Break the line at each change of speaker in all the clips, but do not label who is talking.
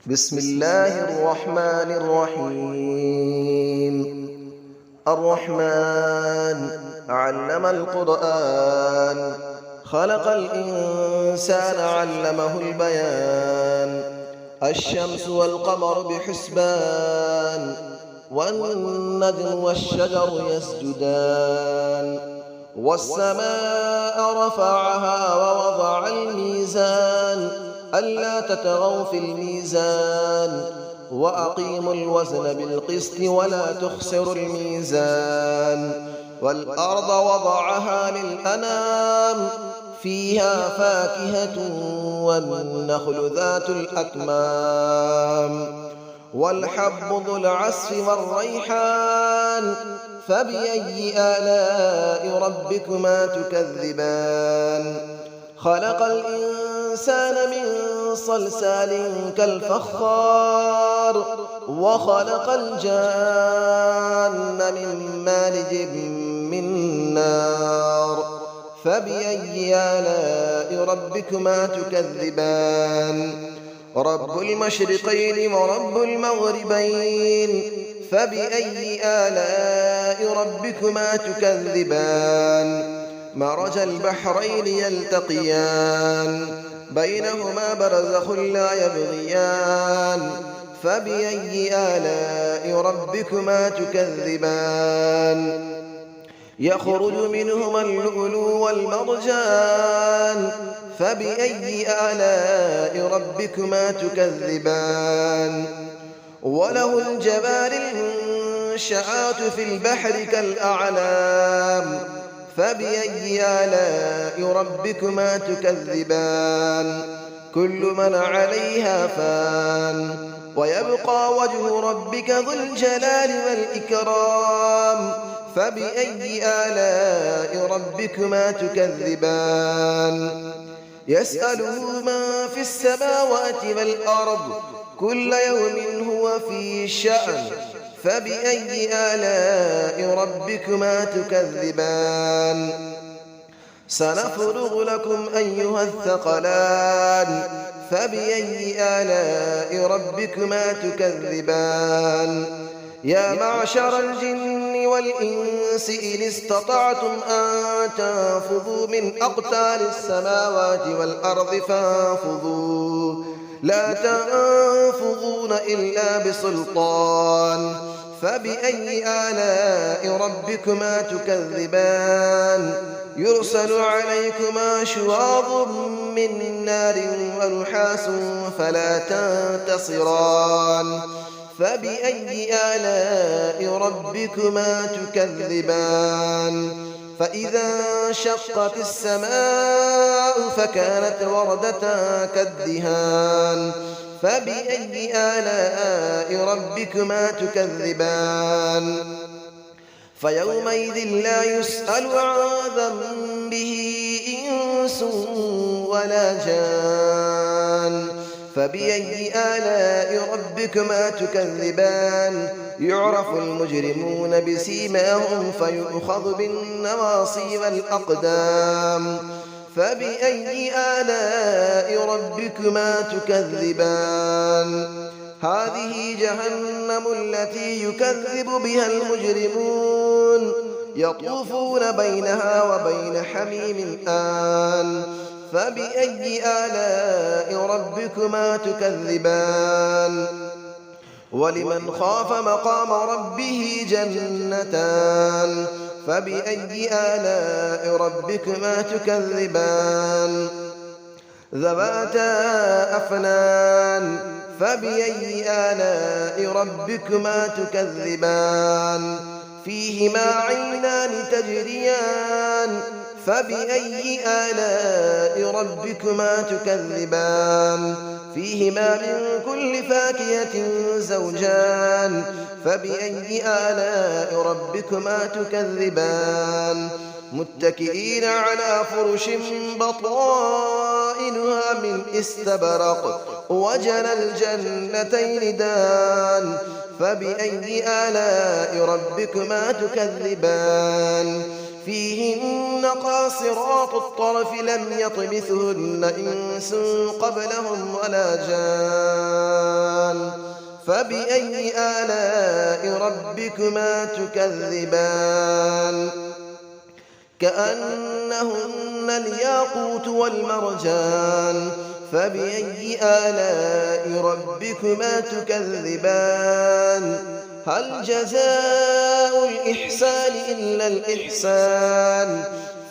بسم الله الرحمن الرحيم. الرحمن علم القرآن، خلق الإنسان علمه البيان. الشمس والقمر بحسبان، والنجم والشجر يسجدان. والسماء رفعها ووضع الميزان، ألا تطغوا في الميزان، وأقيموا الوزن بالقسط ولا تخسروا الميزان. والأرض وضعها للأنام، فيها فاكهة والنخل ذات الأكمام، والحب ذو العصف والريحان. فبأي آلاء ربكما تكذبان؟ خلق الإنسان من صلصال كالفخار، وخلق الجان من مارج من نار. فبأي آلاء ربكما تكذبان؟ رب المشرقين ورب المغربين. فبأي آلاء ربكما تكذبان؟ مرج البحرين يلتقيان، بينهما برزخ لا يبغيان. فبأي آلاء ربكما تكذبان؟ يخرج منهما اللؤلؤ والمرجان. فبأي آلاء ربكما تكذبان؟ وله الجوار المنشآت في البحر كالأعلام. فبأي آلاء ربكما تكذبان؟ كل من عليها فان، ويبقى وجه ربك ذو الجلال والإكرام. فبأي آلاء ربكما تكذبان؟ يسأله من في السماوات والأرض، كل يوم هو في شأن. فبأي آلاء ربكما تكذبان؟ سنفرغ لكم أيها الثقلان. فبأي آلاء ربكما تكذبان؟ يا معشر الجن والإنس إن استطعتم أن تنفذوا من أقطار السماوات والأرض فانفذوا، لا تنفذون إلا بسلطان. فبأي آلاء ربكما تكذبان؟ يرسل عليكما شواظ من نار ونحاس فلا تنتصران. فبأي آلاء ربكما تكذبان؟ فإذا انشقت السماء فكانت وردة كالدهان. فبأي آلاء ربكما تكذبان؟ فيومئذ لا يسأل عن ذنبه إنس ولا جان. فبأي آلاء ربكما تكذبان؟ يعرف المجرمون بسيماهم فيؤخذ بالنواصي والأقدام. فبأي آلاء ربكما تكذبان؟ هذه جهنم التي يكذب بها المجرمون، يطوفون بينها وبين حميم آن. فبأي آلاء ربكما تكذبان؟ ولمن خاف مقام ربه جنتان. فبأي آلاء ربكما تكذبان؟ ذواتا أفنان. فبأي آلاء ربكما تكذبان؟ فيهما عينان تجريان. فبأي آلاء ربكما تكذبان؟ فيهما من كل فاكهة زوجان. فبأي آلاء ربكما تكذبان؟ متكئين على فرش بطائنها من استبرق، وجنى الجنتين دان. فبأي آلاء ربكما تكذبان؟ فيهن قاصرات الطرف لم يطمثهن إنس قبلهم ولا جان. فبأي آلاء ربكما تكذبان كأنهن الياقوت والمرجان فبأي آلاء ربكما تكذبان هل جزاء الإحسان إلا الإحسان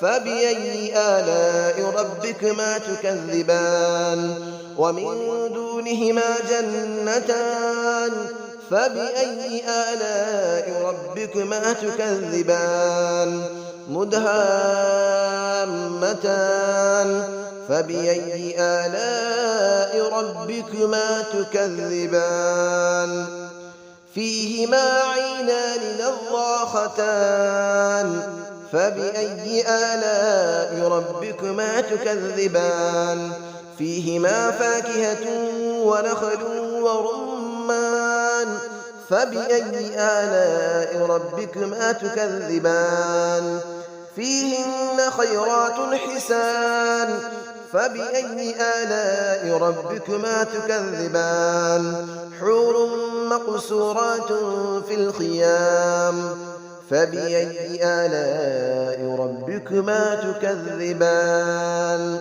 فبأي آلاء ربكما تكذبان ومن دونهما جنتان فبأي آلاء ربكما تكذبان مدهامتان فبأي آلاء ربكما تكذبان فيهما عينان نضاختان فبأي آلاء ربكما تكذبان فيهما فاكهة ونخل ورمان فبأي آلاء ربكما تكذبان فيهن خيرات حسان فبأي آلاء ربكما تكذبان حور مقصورات في الخيام فبأي آلاء ربكما تكذبان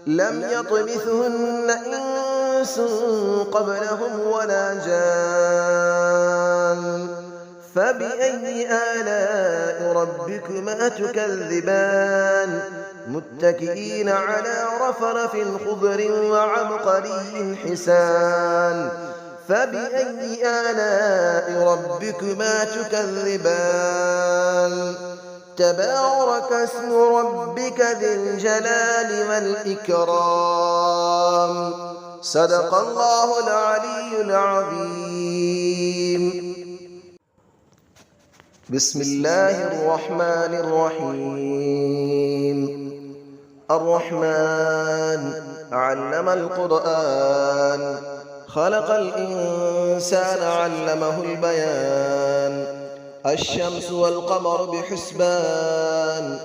لم يطمثهن إنس قبلهم ولا جان فبأي آلاء ربكما تكذبان متكئين على رفرف خضر وعبقري حسان فبأي آلاء ربكما تكذبان تبارك اسم ربك ذي الجلال والإكرام صدق الله العلي العظيم بسم الله الرحمن الرحيم الرحمن علم القرآن خلق الإنسان علمه البيان الشمس والقمر بحسبان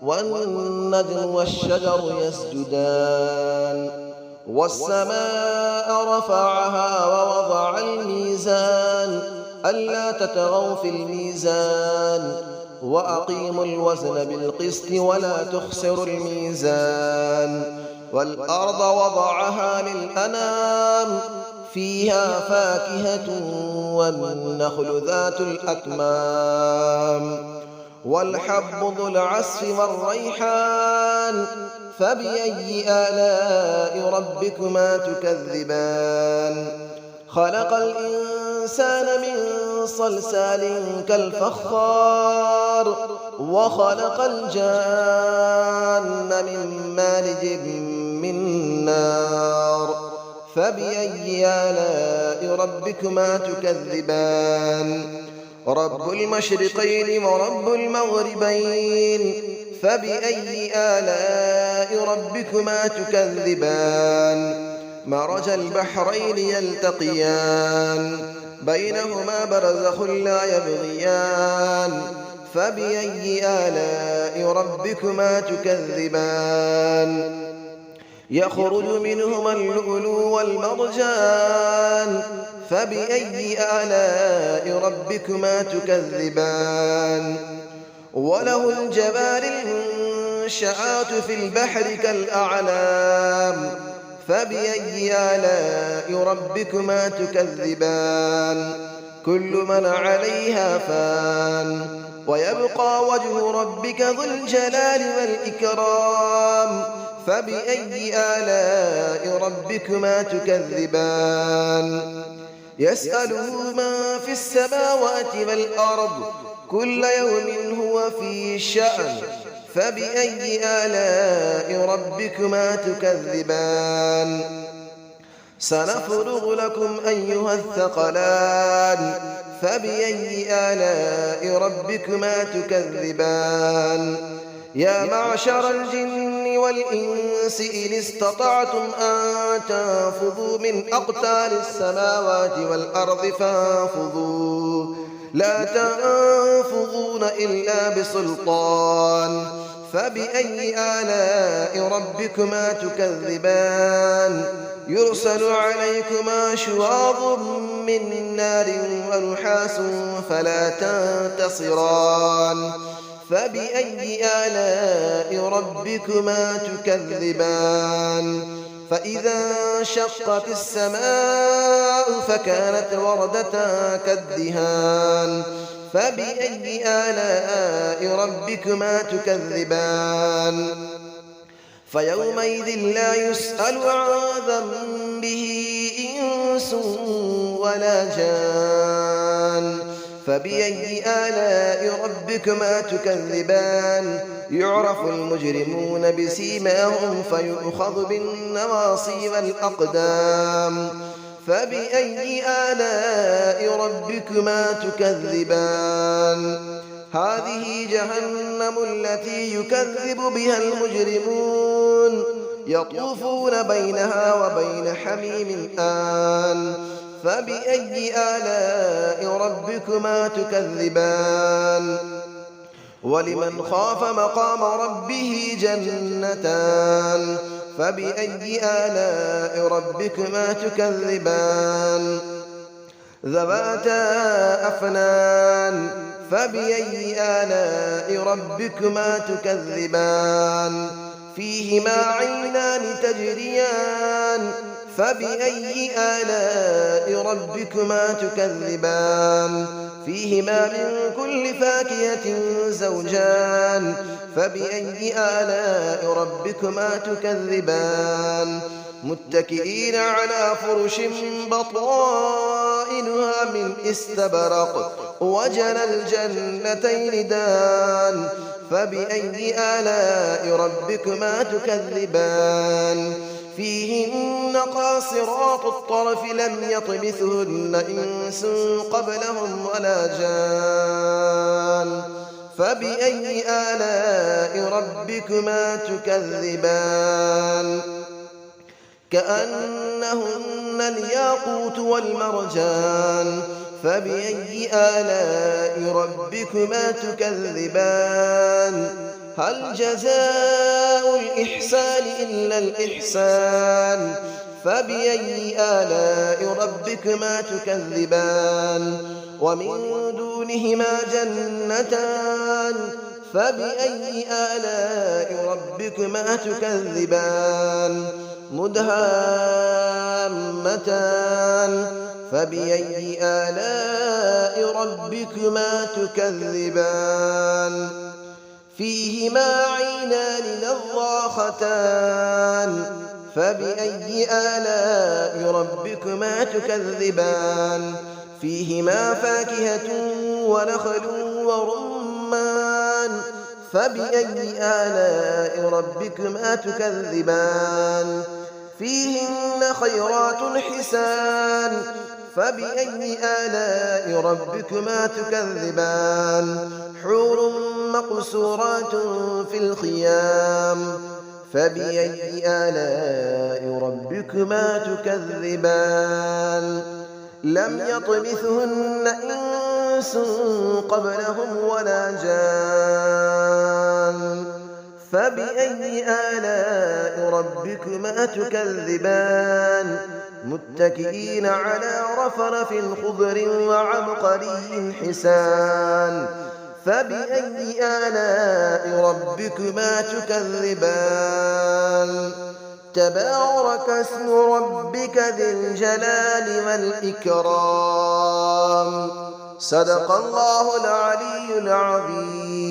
والنجم والشجر يسجدان والسماء رفعها ووضع الميزان ألا تطغوا في الميزان وأقيموا الوزن بالقسط ولا تخسروا الميزان والأرض وضعها للأنام فيها فاكهة والنخل ذات الأكمام والحب ذو العصف والريحان فبأي آلاء ربكما تكذبان خلق الإنسان من صلصال كالفخار وخلق الجان من مارج من نار فبأي آلاء ربكما تكذبان رب المشرقين ورب المغربين فبأي آلاء ربكما تكذبان مرج البحرين يلتقيان بينهما برزخ لا يبغيان فبأي آلاء ربكما تكذبان يخرج منهما اللؤلؤ والمرجان فبأي آلاء ربكما تكذبان وله الجبال المنشآت في البحر كالأعلام فبأي آلاء ربكما تكذبان كل من عليها فان ويبقى وجه ربك ذو الجلال والإكرام فبأي آلاء ربكما تكذبان يسأله ما في السماوات والأرض كل يوم هو في شأن فبأي آلاء ربكما تكذبان سنفرغ لكم أيها الثقلان فبأي آلاء ربكما تكذبان يا معشر الجن والإنس إن استطعتم أن تنفذوا من أقطار السماوات والأرض فانفذوا لا تنفذون إلا بسلطان فبأي آلاء ربكما تكذبان يرسل عليكما شواظ من نار ونحاس فلا تنتصران فبأي آلاء ربكما تكذبان فإذا انشقت السماء فكانت وردة كالدهان فبأي آلاء ربكما تكذبان فيومئذ لا يسأل عن ذنبه إنس ولا جان فبأي آلاء ربكما تكذبان يعرف المجرمون بسيماهم فيؤخذ بالنواصي والأقدام فبأي آلاء ربكما تكذبان هذه جهنم التي يكذب بها المجرمون يطوفون بينها وبين حميم آن فبأي آلاء ربكما تكذبان ولمن خاف مقام ربه جنتان فبأي آلاء ربكما تكذبان ذواتا أفنان فبأي آلاء ربكما تكذبان فيهما عينان تجريان فبأي آلاء ربكما تكذبان فيهما من كل فاكهة زوجان فبأي آلاء ربكما تكذبان متكئين على فرش بطائنها من استبرق وجنى الجنتين دان فبأي آلاء ربكما تكذبان فيهن قاصرات الطرف لم يطمثهن إنس قبلهم ولا جان فبأي آلاء ربكما تكذبان كأنهن الياقوت والمرجان فبأي آلاء ربكما تكذبان هل جزاء الإحسان إلا الإحسان فبأي آلاء ربكما تكذبان ومن دونهما جنتان فبأي آلاء ربكما تكذبان مدهامتان فبأي آلاء ربكما تكذبان فيهما عينان نضاختان فبأي آلاء ربكما تكذبان فيهما فاكهة ونخل ورمان فبأي آلاء ربكما تكذبان فيهن خيرات حسان فبأي آلاء ربكما تكذبان حور مقصورات في الخيام فبأي آلاء ربكما تكذبان لم يطمثهن إنس قبلهم ولا جان فبأي آلاء ربكما تكذبان متكئين على رفرف خضر وعبقري حسان فبأي آلاء ربكما تكذبان تبارك اسم ربك ذي الجلال والإكرام صدق الله العلي العظيم.